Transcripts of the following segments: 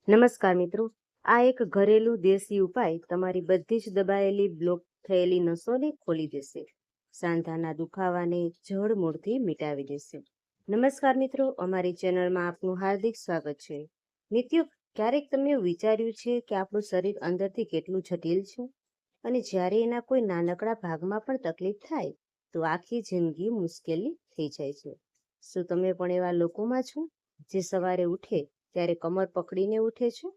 નમસ્કાર મિત્રો, આ એક ઘરેલું દેશી ઉપાય તમારી બધી જ દબાયેલી બ્લોક થયેલી નસોને ખોલી દેશે, સાંધાના દુખાવાને જડમૂળથી મિટાવી દેશે. નમસ્કાર મિત્રો, અમારી ચેનલમાં આપનું હાર્દિક સ્વાગત છે. મિત્રો, ક્યારેક તમે વિચાર્યું છે કે આપણું શરીર અંદરથી કેટલું જટિલ છે અને જ્યારે એના કોઈ નાનકડા ભાગમાં પણ તકલીફ થાય તો આખી જિંદગી મુશ્કેલી થઈ જાય છે. શું તમે પણ એવા લોકોમાં છો જે સવારે ઉઠે ત્યારે કમર પકડીને ઉઠે છે,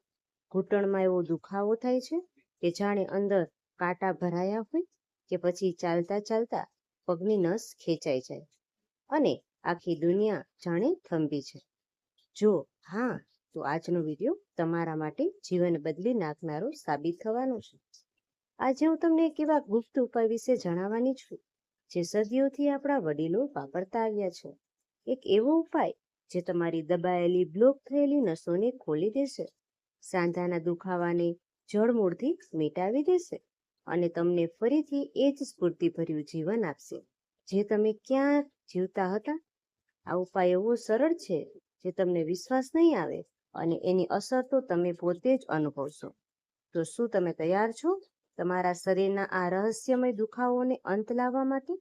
ઘૂંટણમાં એવો દુખાવો થાય છે કે જાણે અંદર કાંટા ભરાયા હોય, કે પછી ચાલતા ચાલતા પગની નસ ખેંચાઈ જાય અને આખી દુનિયા જાણે થંભી છે? જો હા, તો આજનો વિડીયો તમારા માટે જીવન બદલી નાખનારો સાબિત થવાનો છે. આજે હું તમને એક એવા ગુપ્ત ઉપાય વિશે જણાવવાની છું જે સદીઓથી આપણા વડીલો વાપરતા આવ્યા છે. એક એવો ઉપાય જે તમારી દબાયેલી બ્લોક થયેલી નસોને ખોલી દેશે, સાંધાના દુખાવાને જડમૂળથી મિટાવી દેશે અને તમને ફરીથી એ જ સ્ફૂર્તિભર્યું જીવન આપશે જે તમે ક્યાં જીવતા હતા. આ ઉપાય એવો સરળ છે જે તમને વિશ્વાસ નહીં આવે અને એની અસર તો તમે પોતે જ અનુભવશો. તો શું તમે તૈયાર છો તમારા શરીરના આ રહસ્યમય દુખાવોને અંત લાવવા માટે?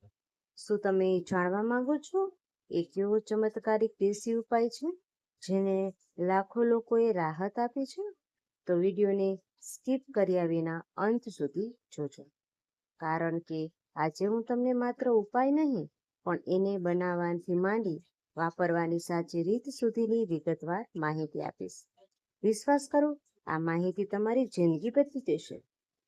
શું તમે જાણવા માંગો છો એ કેવો ચમત્કારિક દેશી ઉપાય છે જેને લાખો લોકોએ રાહત આપી છે? તો વિડીયોને સ્કીપ કર્યા વિના અંત સુધી જોજો, કારણ કે આજે હું તમને માત્ર ઉપાય નહીં પણ એને બનાવવાથી માંડી વાપરવાની સાચી રીત સુધીની વિગતવાર માહિતી આપીશ. વિશ્વાસ કરો, આ માહિતી તમારી જિંદગી બદલી દેશે.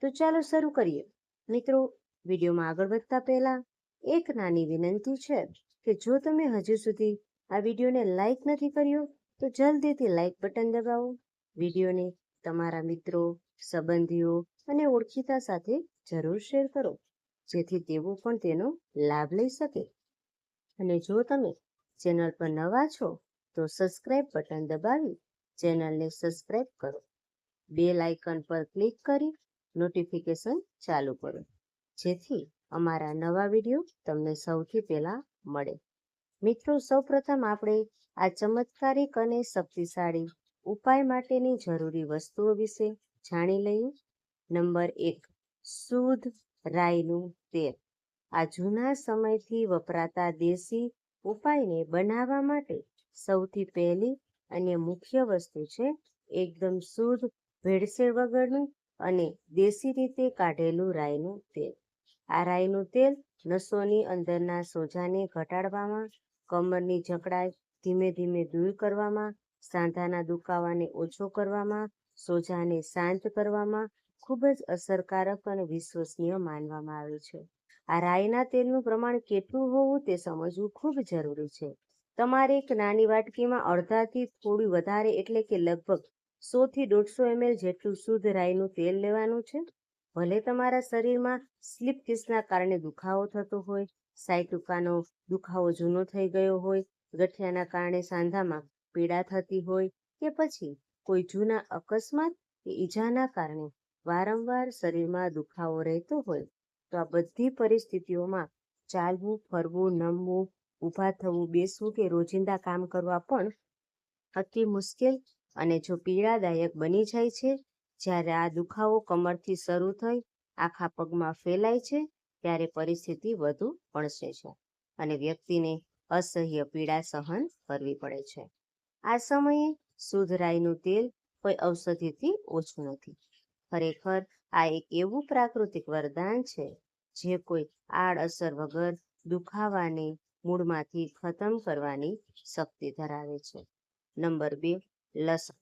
તો ચાલો શરૂ કરીએ. મિત્રો, વિડીયોમાં આગળ વધતા પહેલા એક નાની વિનંતી છે કે જો તમે હજુ સુધી આ વિડીયોને લાઈક નથી કર્યો તો જલ્દીથી લાઈક બટન દબાવો. વિડીયોને તમારા મિત્રો, સંબંધીઓ અને ઓળખીતા સાથે જરૂર શેર કરો જેથી તેઓ પણ તેનો લાભ લઈ શકે. અને જો તમે ચેનલ પર નવા છો તો સબસ્ક્રાઇબ બટન દબાવી ચેનલને સબસ્ક્રાઇબ કરો. બેલ આઇકન પર ક્લિક કરી નોટિફિકેશન ચાલુ કરો જેથી અમારા નવા વિડીયો તમને સૌથી પહેલા મળે. મિત્રો, સૌપ્રથમ આપણે આ ચમત્કારિક અને શક્તિશાળી ઉપાય માટેની જરૂરી વસ્તુઓ વિશે જાણી લઈએ. નંબર 1, શુદ્ધ રાઈનું તેલ. આ જૂના સમયથી વપરાતા દેશી ઉપાયને બનાવવા માટે સૌથી પહેલી અને મુખ્ય વસ્તુ છે એકદમ શુદ્ધ, ભેળસેળ વગરનું અને દેશી રીતે કાઢેલું રાઈનું તેલ. આ રાઈનું તેલ નસોની અંદરના સોજાને ઘટાડવામાં, કમરની જકડાઈ ધીમે ધીમે દૂર કરવામાં, સાંધાના દુખાવાને ઓછો કરવામાં, સોજાને શાંત કરવામાં ખૂબ જ અસરકારક અને વિશ્વસનીય માનવામાં આવે છે. આ રાઈના તેલનું પ્રમાણ કેટલું હોવું તે સમજવું ખૂબ જરૂરી છે. તમારે એક નાની વાટકીમાં અડધાથી થોડું વધારે એટલે કે લગભગ 100 થી 150 ml જેટલું શુદ્ધ રાઈનું તેલ લેવાનું છે. ભલે તમારા શરીરમાં સ્લીપ ડિસ્કના કારણે દુખાવો થતો હોય, સાયટુકાનો દુખાવો જૂનો થઈ ગયો હોય, ગઠિયાના કારણે સાંધામાં પીડા થતી હોય કે પછી કોઈ જૂના અકસ્માત કે ઈજાના કારણે વારંવાર શરીરમાં દુખાવો રહેતો હોય, તો આ બધી પરિસ્થિતિઓમાં ચાલવું, ફરવું, નમવું, ઊભા થવું, બેસવું કે રોજિંદા કામ કરવા પણ અતિ મુશ્કેલ અને જો પીડાદાયક બની જાય છે. જ્યારે આ દુખાવો કમરથી શરૂ થઈ આખા પગમાં ફેલાય છે ત્યારે પરિસ્થિતિ વધુ પણસે છે અને વ્યક્તિને અસહ્ય પીડા સહન કરવી પડે છે. આ સમયે શુદ્ધ રાઈનું તેલ કોઈ ઔષધિથી ઓછું નથી. ખરેખર આ એક એવું પ્રાકૃતિક વરદાન છે જે કોઈ આડઅસર વગર દુખાવાને મૂળમાંથી ખતમ કરવાની શક્તિ ધરાવે છે. નંબર 2, લસણ.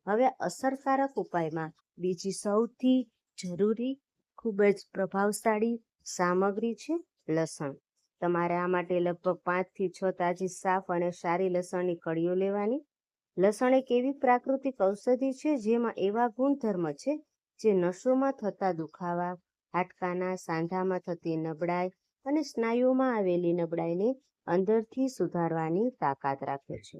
હવે અસરકારક ઉપાયમાં બીજી સૌથી જરૂરી, ખૂબ જ પ્રભાવશાળી સામગ્રી છે લસણ. તમારે આ માટે લગભગ 5 થી 6 તાજી સાફ અને સારી લસણની કળીઓ લેવાની. લસણ એક એવી પ્રાકૃતિક ઔષધિ છે જેમાં એવા ગુણધર્મ છે જે નસોમાં થતા દુખાવા, હાડકાના સાંધામાં થતી નબળાઈ અને સ્નાયુઓમાં આવેલી નબળાઈને અંદરથી સુધારવાની તાકાત રાખે છે.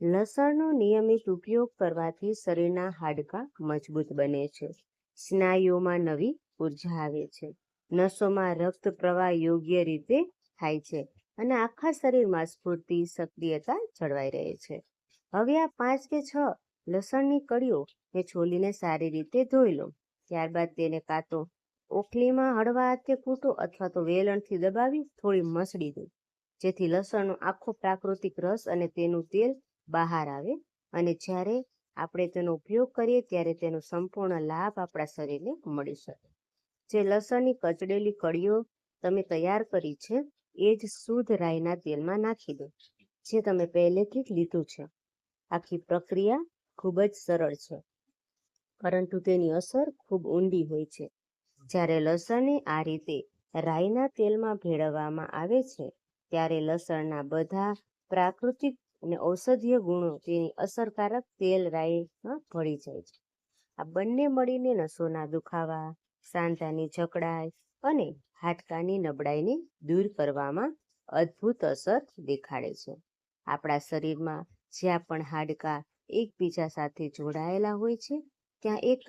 લસણનો નિયમિત ઉપયોગ કરવાથી શરીરના હાડકાં મજબૂત બને છે, સ્નાયુઓમાં નવી ઉર્જા આવે છે, નસોમાં રક્ત પ્રવાહ યોગ્ય રીતે થાય છે અને આખા શરીરમાં સ્ફૂર્તિ, સક્રિયતા જળવાઈ રહે છે. હવે આ 5 કે 6 લસણની કળીઓ ને છોલીને સારી રીતે ધોઈ લો. ત્યારબાદ તેને કાં તો ઓખલીમાં હળવા હાથે કૂટો અથવા તો વેલણથી દબાવી થોડી મસળી દો, જેથી લસણનો આખો પ્રાકૃતિક રસ અને તેનું તેલ બહાર આવે અને જ્યારે આપણે તેનો ઉપયોગ કરીએ ત્યારે તેનો સંપૂર્ણ લાભ આપણા શરીરને મળી શકે. જે લસણની કચડેલી કળીઓ તમે તૈયાર કરી છે એ જ શુદ્ધ રાઈના તેલમાં નાખી દો, જે તમે પહેલેથી જ લીધું છે. આખી પ્રક્રિયા ખૂબ જ સરળ છે, પરંતુ તેની અસર ખૂબ ઊંડી હોય છે. જ્યારે લસણને આ રીતે રાઈના તેલમાં ભેળવવામાં આવે છે ત્યારે લસણના બધા પ્રાકૃતિક અને ઔષધીય ગુણો તેની અસરકારક તેલ રાઈમાં ભળી જાય છે. આ બંને મળીને નસોના દુખાવા, સાંધાની જકડાઈ અને હાડકાની નબળાઈને દૂર કરવામાં અદ્ભુત અસર દેખાડે છે. આપણા શરીરમાં જ્યાં પણ હાડકાં એકબીજા સાથે જોડાયેલા હોય છે ત્યાં એક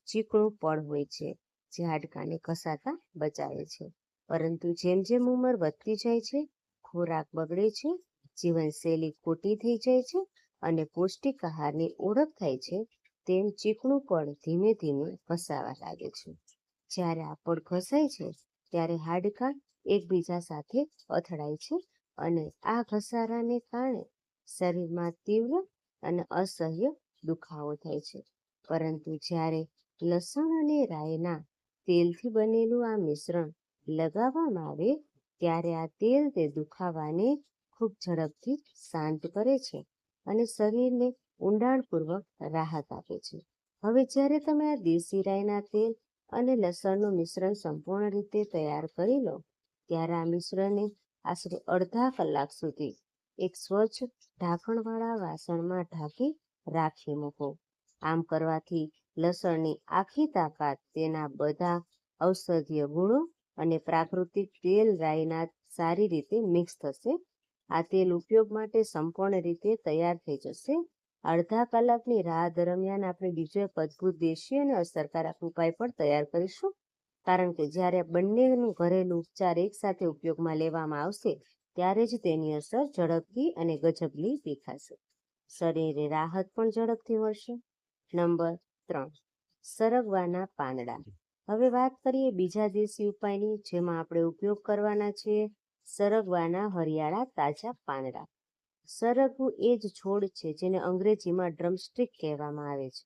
ચીકણું પડ હોય છે જે હાડકાને ઘસાતા બચાવે છે. પરંતુ જેમ જેમ ઉંમર વધતી જાય છે, ખોરાક બગડે છે, જીવનશૈલી ખોટી થઈ જાય છે અને પૌષ્ટિક આહારની ઓળખ થાય છે, તેમ ચીકણું પડ ધીમે ધીમે ઘસાવા લાગે છે. જ્યારે આ પડ ઘસાય છે ત્યારે હાડકાં એકબીજા સાથે અથડાય છે અને આ ઘસારાને કારણે શરીરમાં તીવ્ર અને અસહ્ય દુખાવો થાય છે. પરંતુ જ્યારે લસણ અને રાઈના તેલથી બનેલું આ મિશ્રણ લગાવવામાં આવે ત્યારે આ તેલ તે દુખાવાને ખૂબ ઝડપથી શાંત કરે છે અને શરીરને ઊંડાણપૂર્વક રાહત આપે છે. હવે જ્યારે તમે આ દેશી રાઈના તેલ અને લસણનું મિશ્રણ સંપૂર્ણ રીતે તૈયાર કરી લો ત્યારે આ મિશ્રણને આશરે અડધા કલાક સુધી એક સ્વચ્છ ઢાંકણવાળા વાસણમાં ઢાંકી રાખી મૂકો. આમ કરવાથી લસણની આખી તાકાત, તેના બધા ઔષધીય ગુણો અને પ્રાકૃતિક તેલ રાઈના સારી રીતે મિક્સ થશે. આ તેલ ઉપયોગ માટે સંપૂર્ણ રીતે તૈયાર થઈ જશે. અડધા કલાકની રાહ દરમિયાન આપણે બીજો એક અદ્ભુત દેશી અને અસરકારક ઉપાય પણ તૈયાર કરીશું, કારણ કે જ્યારે બંનેનું ઘરેલું ઉપચાર એકસાથે ઉપયોગમાં લેવામાં આવશે ત્યારે જ તેની અસર ઝડપથી અને ગજબની દેખાશે. શરીરે રાહત પણ ઝડપથી મળશે. નંબર 3, સરગવાના પાંદડા. હવે વાત કરીએ બીજા દેશી ઉપાયની, જેમાં આપણે ઉપયોગ કરવાના છે સરગવાના હરિયાળા તાજા પાંદડા. સરગવું એ જ છોડ છે જેને અંગ્રેજીમાં ડ્રમસ્ટિક કહેવામાં આવે છે.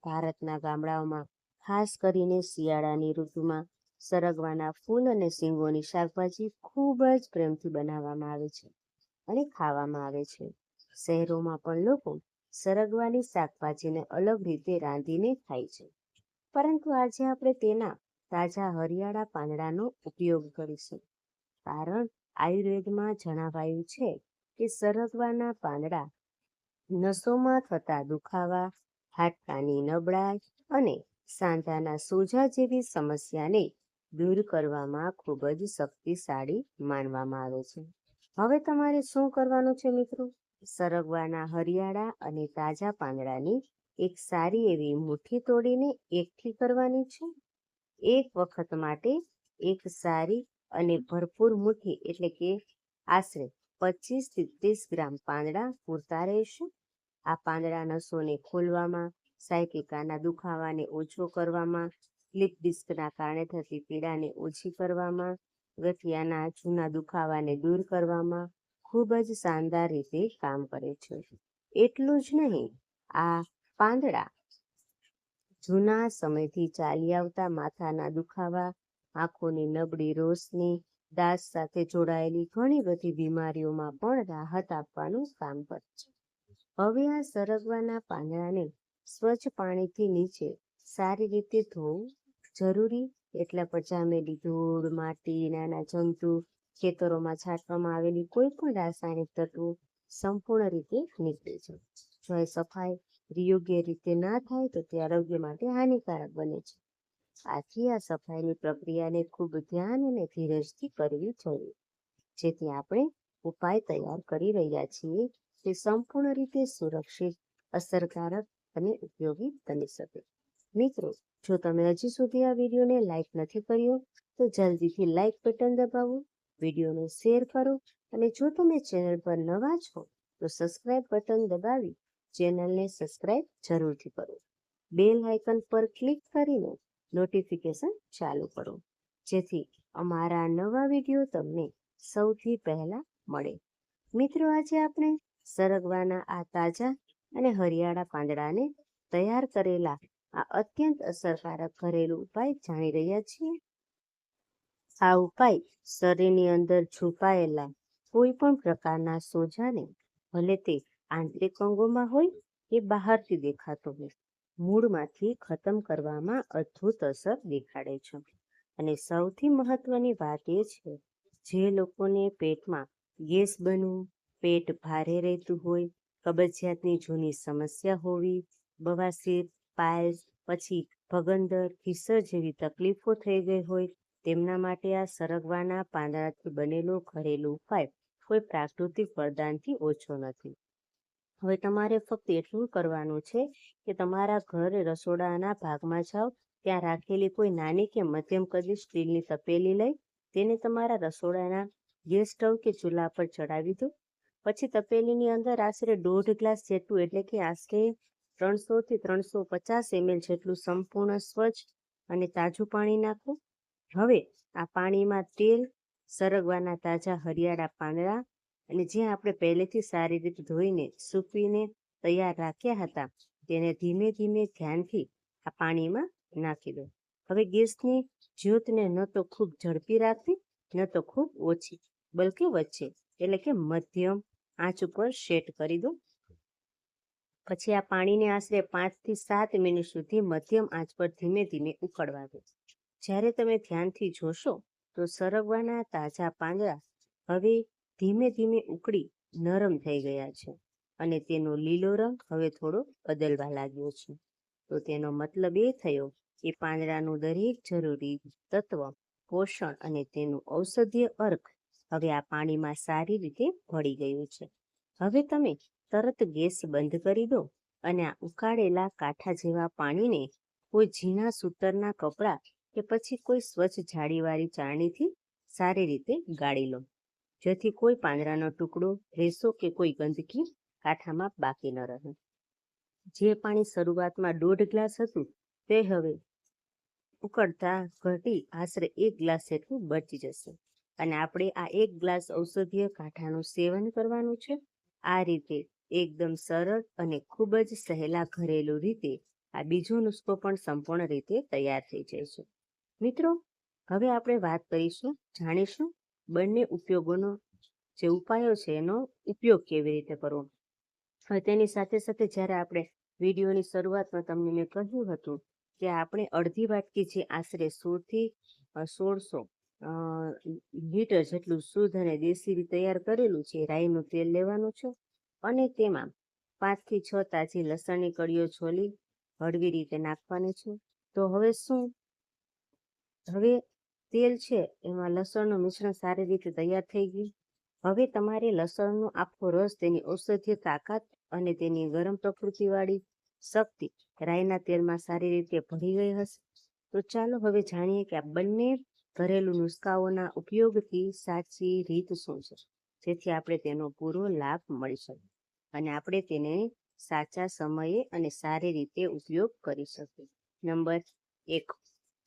ભારતના ગામડાઓમાં ખાસ કરીને શિયાળાની ઋતુમાં સરગવાના ફૂલ અને શીંગોની શાકભાજી ખૂબ જ પ્રેમથી બનાવવામાં આવે છે અને ખાવામાં આવે છે. શહેરોમાં પણ લોકો સરગવાની શાકભાજીને અલગ રીતે રાંધીને ખાય છે, પરંતુ આજે આપણે તેના તાજા હરિયાળા પાંદડાનો ઉપયોગ કરીશું, કારણ આયુર્વેદમાં જણાવાયું છે કે સરગવાના પાંદડા નસોમાં થતા દુખાવા, હાડકાની નબળાઈ અને સાંધાના સોજા જેવી સમસ્યાને દૂર કરવામાં ખૂબ જ શક્તિશાળી માનવામાં આવે છે. હવે તમારે શું કરવાનું છે મિત્રો? સરગવાના હરિયાળા અને તાજા પાંદડાની એક સારી એવી મુઠ્ઠી તોડીને એકઠી કરવાની છે. એક વખત માટે એક સારી અને ભરપૂર મુઠ્ઠી એટલે કે આશરે 25 થી 30 ગ્રામ પાંદડા પૂરતા રહેશે. આ પાંદડા નસોને ખોલવામાં, સાયટિકાના દુખાવાને ઓછો કરવામાં, સ્લીપ ડિસ્કના કારણે થતી પીડાને ઓછી કરવામાં, ગઠિયાના જૂના દુખાવાને દૂર કરવામાં ખૂબ જ શાનદાર રીતે કામ કરે છે. એટલું જ નહીં, આ પાંદડા જૂના સમયથી ચાલી આવતા માથાના દુખાવા, આંખોની નબળી રોશની, દાંત સાથે જોડાયેલી ઘણી બધી બીમારીઓમાં પણ રાહત આપવાનું કામ કરે છે. હવે આ સરગવાના પાંદડાને સ્વચ્છ પાણીથી નીચે સારી રીતે ધોવું જરૂરી. એટલા પર જામેલી ધૂળ, માટી, નાના જંતુ, ખેતરોમાં છાંટવામાં આવેલી કોઈ પણ રાસાયણિક તત્વો સંપૂર્ણ રીતે નીકળી જાય. જો એ સફાઈ યોગ્ય રીતે ના થાય તો તે આરોગ્ય માટે હાનિકારક બને છે. આથી આ સફાઈની પ્રક્રિયાને ખૂબ ધ્યાન અને ધીરજથી કરવી જોઈએ, જેથી આપણે ઉપાય તૈયાર કરી રહ્યા છીએ તે સંપૂર્ણ રીતે સુરક્ષિત, અસરકારક અને ઉપયોગી બની શકે. મિત્રો, જો તમે હજી સુધી આ વિડીયોને લાઈક નથી કર્યો તો જલ્દીથી લાઈક બટન દબાવો, વિડીયોને શેર કરો અને જો તમે ચેનલ પર નવા છો તો સબસ્ક્રાઇબ બટન દબાવી ચેનલને સબસ્ક્રાઇબ જરૂરથી કરો. બેલ આઇકન પર ક્લિક કરીને નોટિફિકેશન ચાલુ કરો, જેથી અમારા નવા વિડીયો તમને સૌથી પહેલા મળે. મિત્રો, આજે આપણે સરગવાના આ તાજા અને હરિયાળા પાંદડાને તૈયાર કરેલા આ અત્યંત અસરકારક ઘરેલું ઉપાય જાણી રહ્યા છીએ. આ ઉપાય શરીરની અંદર છુપાયેલા કોઈ પણ પ્રકારના સોજાને, ભલે તે આંતરિક અંગોમાં હોય કે બહારથી દેખાતો હોય, મૂળમાંથી ખતમ કરવામાં અદ્ભુત અસર દેખાડે છે. અને સૌથી મહત્વની વાત એ છે, જે લોકોને પેટમાં ગેસ બનવું, પેટ ભારે રહેતું હોય, કબજિયાતની જૂની સમસ્યા હોવી, બવાસીર, પાયલ્સ, પછી ભગંદર, ફિશર જેવી તકલીફો થઈ ગઈ હોય, તેમના માટે આ સરગવાના પાંદડાથી બનેલો ઘરેલું ઉપાય કોઈ પ્રાકૃતિક વરદાનથી ઓછો નથી. હવે તમારે ફક્ત એટલું કરવાનું છે કે તમારા ઘર રસોડાના ભાગમાં જાઓ, ત્યાં રાખેલી કોઈ નાની કે મધ્યમ કદની સ્ટીલની તપેલી લઈ તેને તમારા રસોડાના ગેસ સ્ટવ કે ચૂલા પર ચડાવી દો. પછી તપેલીની અંદર આશરે 1.5 ગ્લાસ જેટલું, એટલે કે આશરે 300 થી 350 ml જેટલું સંપૂર્ણ સ્વચ્છ અને તાજું પાણી નાખો. હવે આ પાણીમાં તેલ, સરગવાના તાજા હરિયાળા પાંદડા અને જે આપણે પહેલેથી સારી રીતે ધોઈને સૂકવીને તૈયાર રાખ્યા હતા, તેને ધીમે ધીમે ધ્યાનથી આ પાણીમાં નાખી દો. હવે ગેસની જ્યોતને ન તો ખૂબ ઝડપી રાખવી, ન તો ખૂબ ઓછી, બલકે વચ્ચે, એટલે કે મધ્યમ આંચ ઉપર સેટ કરી દો. પછી આ પાણીને આશરે 5 થી 7 મિનિટ સુધી મધ્યમ આંચ પર ધીમે ધીમે ઉકળવા દો. જ્યારે તમે ધ્યાનથી જોશો તો સરગવાના તાજા પાંદડા હવે ધીમે ધીમે ઉકળી નરમ થઈ ગયા છે અને તેનો લીલો રંગ હવે થોડો બદલવા લાગ્યો છે. તો તેનો મતલબ એ થયો કે પાંદડાનું દરેક જરૂરી તત્વ, પોષણ અને તેનું ઔષધીય અર્ક હવે આ પાણીમાં સારી રીતે ભળી ગયું છે. હવે તમે તરત ગેસ બંધ કરી દો અને આ ઉકાળેલા કાંઠા જેવા પાણીને કોઈ ઝીણા સૂતરના કપડા કે પછી કોઈ સ્વચ્છ જાળીવાળી ચાળણીથી સારી રીતે ગાળી લો, જેથી કોઈ પાંદડાનો ટુકડો, રેસો કે કોઈ ગંદકી કાંઠામાં બાકી ન રહે. જે પાણી શરૂઆતમાં 1.5 ગ્લાસ હતું, તે હવે ઉકળતા ઘટી આશરે 1 ગ્લાસ જેટલું બચી જશે અને આપણે આ 1 ગ્લાસ ઔષધીય કાંઠાનું સેવન કરવાનું છે. આ રીતે એકદમ સરળ અને ખૂબ જ સહેલા ઘરેલું રીતે આ બીજો નુસ્ખો પણ સંપૂર્ણ રીતે તૈયાર થઈ જાય છે. મિત્રો, હવે આપણે વાત કરીશું, જાણીશું બંને ઉપયોગોનો, જે ઉપાયો છે એનો ઉપયોગ કેવી રીતે કરવો. હવે તેની સાથે સાથે જ્યારે આપણે વિડીયોની શરૂઆતમાં તમને મેં કહ્યું હતું કે આપણે અડધી વાટકી, જે આશરે 100 થી 150 લીટર જેટલું શુદ્ધ અને દેશી તૈયાર કરેલું છે રાઈનું તેલ લેવાનું છે અને તેમાં 5 થી 6 તાજી લસણની કળીઓ છોલી હળવી રીતે નાખવાની છે. તો હવે તેલ છે એમાં લસણનું મિશ્રણ સારી રીતે તૈયાર થઈ ગયું. હવે તમારે લસણનો આખો રસ, તેની ઔષધીય તાકાત અને તેની ગરમ પ્રકૃતિવાળી શક્તિ રાઈના તેલમાં સારી રીતે ભળી ગઈ હશે. તો ચાલો હવે જાણીએ કે આ બંને ઘરેલું નુસ્ખાઓના ઉપયોગથી સાચી રીત શું છે, જેથી આપણે તેનો પૂરો લાભ મળી શકે અને આપણે તેને સાચા સમયે અને સારી રીતે ઉપયોગ કરી શકીએ. નંબર 1,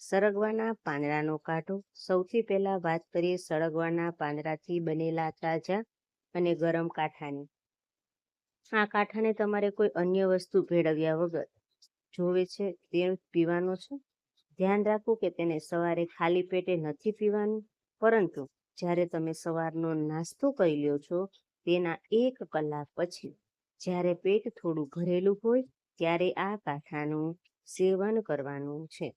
સરગવાના પાંદડાનો કાઢો. સૌથી પહેલા વાત કરીએ સરગવાના પાંદડાથી બનેલા તાજા અને ગરમ કાંઠાની. આ કાંઠાને તમારે કોઈ અન્ય વસ્તુ ભેળવ્યા વગર જોવે છે તે પીવાનો છે. ધ્યાન રાખો કે તેને સવારે ખાલી પેટે નથી પીવાનું, પરંતુ જ્યારે તમે સવારનો નાસ્તો કરી લ્યો છો તેના 1 કલાક પછી, જ્યારે પેટ થોડું ભરેલું હોય, ત્યારે આ કાંઠાનું સેવન કરવાનું છે,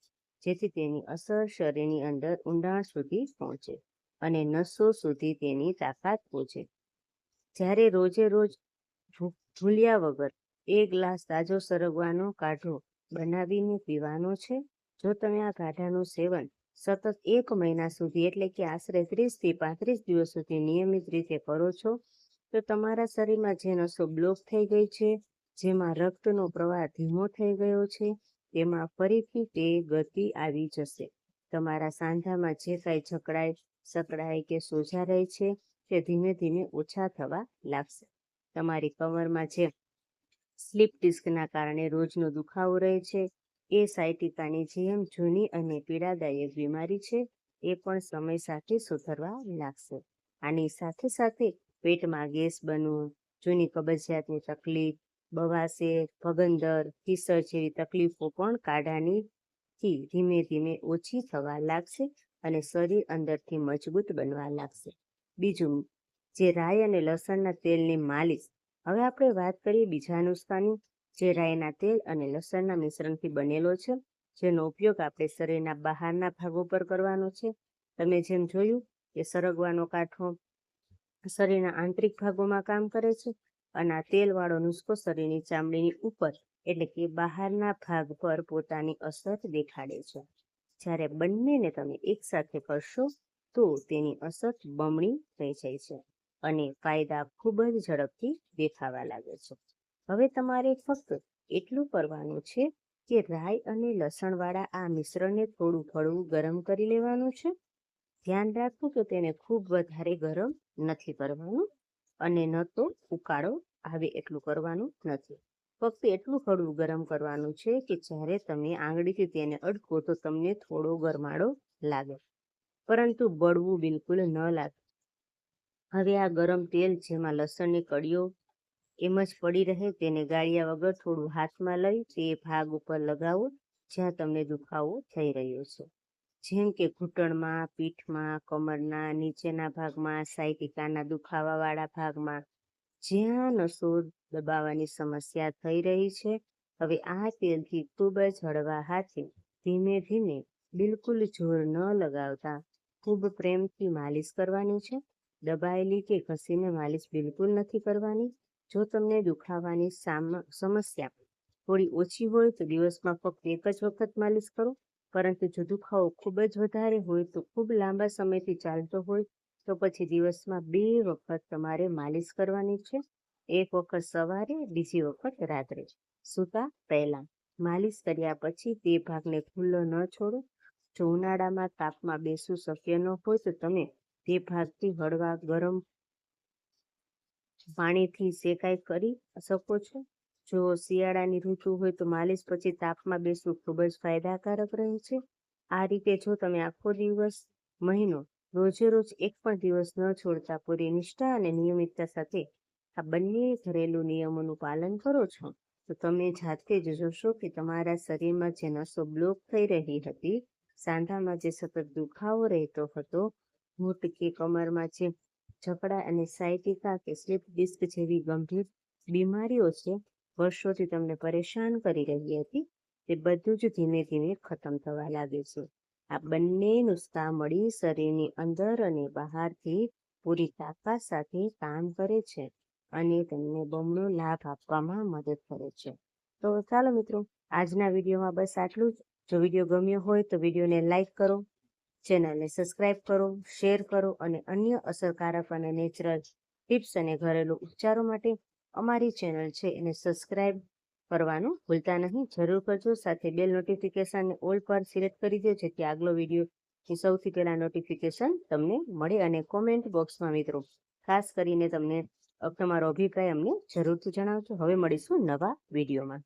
જેથી તેની અસર શરીરની અંદર ઊંડાણ સુધી પહોંચે અને નસો સુધી તેની તાકાત પહોંચે. જ્યારે રોજે રોજ ભૂલ્યા વગર 1 ગ્લાસ તાજો સરગવાનો કાઢો બનાવીને પીવાનો છે. જો તમે આ કાઢાનું સેવન સતત 1 મહિના સુધી, એટલે કે આશરે 30 થી 35 દિવસ સુધી નિયમિત રીતે કરો છો, તો તમારા શરીરમાં જે નસો બ્લોક થઈ ગઈ છે, જેમાં રક્તનો પ્રવાહ ધીમો થઈ ગયો છે, તેમાં ફરીથી તે ગતિ આવી જશે. તમારા સાંધામાં જે કાંઈ જકડાઈ, સકડાઈ કે સોજા રહે છે, તે ધીમે ધીમે ઓછા થવા લાગશે. તમારી કમરમાં જે સ્લીપ ડિસ્કના કારણે રોજનો દુખાવો રહે છે. એ સાયટિકાની જેમ જૂની અને પીડાદાયક બીમારી છે. એ પણ સમય સાથે સુધરવા લાગશે. આની સાથે સાથે પેટમાં ગેસ બનવું, જૂની કબજિયાતની તકલીફ, બવાસીર, ભગંદર, ફિસર જેવી તકલીફો પણ કાઢાની ધીમે ધીમે ઓછી થવા લાગશે અને શરીર અંદરથી મજબૂત બનવા લાગશે. બીજું, જે રાઈ અને લસણના તેલની માલિશ. હવે આપણે વાત કરીએ બીજા નુસ્ખાની, જે રાઈના તેલ અને લસણના મિશ્રણથી બનેલો છે, જેનો ઉપયોગ આપણે શરીરના બહારના ભાગો પર કરવાનો છે. તમે જેમ જોયું કે સરગવાનો કાંઠો શરીરના આંતરિક ભાગોમાં કામ કરે છે અને આ તેલવાળો નુસ્ખો શરીરની ચામડીની ઉપર એટલે કે બહારના ભાગ પર પોતાની અસર દેખાડે છે. જ્યારે બંનેને તમે એકસાથે કરશો તો તેની અસર બમણી થઈ જાય છે અને ફાયદા ખૂબ જ ઝડપથી દેખાવા લાગે છે. હવે તમારે ફક્ત એટલું કરવાનું છે કે રાઈ અને લસણવાળા આ મિશ્રણને થોડું હળવું ગરમ કરી લેવાનું છે. ધ્યાન રાખવું કે તેને ખૂબ વધારે ગરમ નથી કરવાનું અને ન તો ઉકાળો આવે એટલું કરવાનું નથી. ફક્ત એટલું હળવું ગરમ કરવાનું છે કે જ્યારે તમે આંગળીથી તેને અડકો તો તમને થોડો ગરમાડો લાગે, પરંતુ બળવું બિલકુલ ન લાગે. હવે આ ગરમ તેલ જેમાં લસણની કળીઓ એમ જ પડી રહે તેને ગાળ્યા વગર થોડું હાથમાં લઈ તે ભાગ ઉપર લગાવો જ્યાં તમને દુખાવો થઈ રહ્યો છે, જેમ કે ઘૂંટણમાં, પીઠમાં, કમરના નીચેના ભાગમાં, સાયટિકાના દુખાવાવાળા ભાગમાં, જ્યાં નસો દબાવવાની સમસ્યા થઈ રહી છે. હવે આ તેલથી ખૂબ જ હળવા હાથે ધીમે ધીમે, બિલકુલ જોર ન લગાવતા ખૂબ પ્રેમથી માલિશ કરવાની છે. દબાયેલી કે ઘસીને માલિશ બિલકુલ નથી કરવાની. જો તમને દુખાવાની સમસ્યા થોડી ઓછી હોય તો દિવસમાં ફક્ત એક જ વખત માલિશ કરો, પરંતુ જો દુખાવો ખૂબ જ વધારે હોય તો ખૂબ લાંબા સમયથી ચાલતો હોય તો પછી દિવસમાં 2 વખત તમારે માલિશ કરવાની છે. એક વખત સવારે, બીજી વખત રાત્રે સૂતા પહેલા. માલિશ કર્યા પછી તે ભાગને ખુલ્લો ન છોડો. જો ઉનાળામાં તાપમાં બેસવું શક્ય ન હોય તો તમે તે ભાગથી હળવા ગરમ પાણીથી સેકાઈ કરી શકો છો. જો શિયાળાની ઋતુ હોય તો માલિશ પછી તાપમાં બેસવું ખૂબ જ ફાયદાકારક રહે છે. આ રીતે જો તમે આખો દિવસ, મહિનો, રોજે રોજ એક પણ દિવસ ન છોડતા પૂરી નિષ્ઠા અને નિયમિતતા સાથે આ બંને ઘરેલું નિયમોનું પાલન કરો છો તો તમે જાતે જ જોશો કે તમારા શરીરમાં જે નસો બ્લોક થઈ રહી હતી, સાંધામાં જે સતત દુખાવો રહેતો હતો, ઘૂંટ કે કમરમાં જે જકડા અને સાયટિકા કે સ્લીપ ડિસ્ક જેવી ગંભીર બીમારીઓ છે, વર્ષોથી તમને પરેશાન કરી રહી હતી, તે બધું જ ધીમે ધીમે ખતમ થવા લાગે છે. આ બંને નુસ્ખા મળી શરીરની અંદર અને બહારથી પૂરી તાકાત સાથે કામ કરે છે અને તમને બમણો લાભ આપવામાં મદદ કરે છે. તો ચાલો મિત્રો, આજના વિડીયોમાં બસ આટલું જ. જો વિડીયો ગમ્યો હોય તો વિડીયોને લાઈક કરો, ચેનલને સબસ્ક્રાઇબ કરો, શેર કરો અને અન્ય અસરકારક અને નેચરલ ટિપ્સ અને ઘરેલું ઉપચારો માટે અમારી ચેનલ છે એને સબસ્ક્રાઇબ કરવાનું ભૂલતા નહીં. જરૂર કરજો. સાથે બેલ નોટિફિકેશનને ઓલ પર સિલેક્ટ કરી દો જેથી આગલો વિડીયોની સૌથી પહેલા નોટિફિકેશન તમને મળે. અને કોમેન્ટ બોક્સમાં મિત્રો ખાસ કરીને તમને તમારો અભિપ્રાય અમને જરૂરથી જણાવજો. હવે મળીશું નવા વિડીયોમાં.